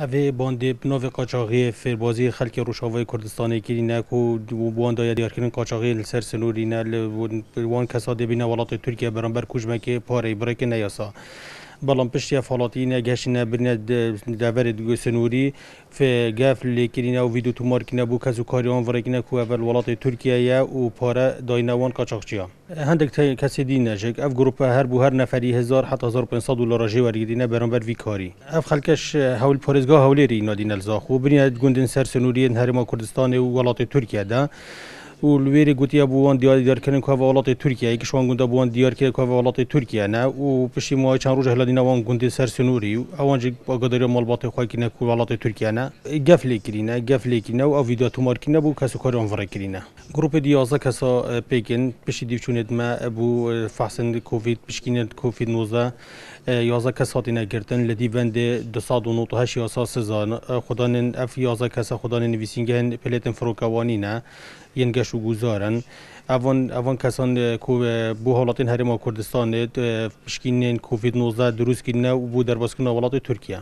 اوی باندی بنو قاچاقی فربازی خلک روشاوای کردستان کردینه کو بواندا دیارکردن قاچاقی لسر سنورینه وان کساده بینه ولات ترکیه برانبر کوچمکی پاره برک نیاسا بلان پشتی فعالاتی نگهشینه برنه دور دو سنوری في قاف اللي كرينا وفيديو تمار كنا بو كازو كاريون فريقنا كو اول ولات تركيا و بارا داينوان قاچاقچيا هندك کسی دی نجک اف گروپ هر بو هر نفری 1000 حتی $1500 جواری دینا برانبر وی کاری اف خلکش هول پارزگاه هولی ری نادین الزاخو برین گوندن سر سنوری هرما کردستان و ولات ترکیه ده و لویری گوتیا بوان دیار کردن که ولات ترکیه یکیش وان گوندا بوان دیار کرد که ولات ترکیه نه و پشتی ماه چند روز هلادینا وان گوندن سر سنوری اوانج قدری مالبات خواهی کنه که ولات ترکیه نه قفلی کنه و ویدیو تومار کنه بو کسو کاری آن فرق کنه گروپ دیازه کسا پیکن پشتی دیوچوند ما بو فحصن کووید پشکینه کووید 19 یازده کس هاتینه گرتن لدی بند 298 اساس زان خدانن اف یازده کس خدانن نویسینگن پلیتن فروکوانی نه ینگش و گزارن اوان کسان کو بو حالاتین هرما کردستان پشکینن کووید 19 دروست کنه و بو درباس کنه ولات ترکیه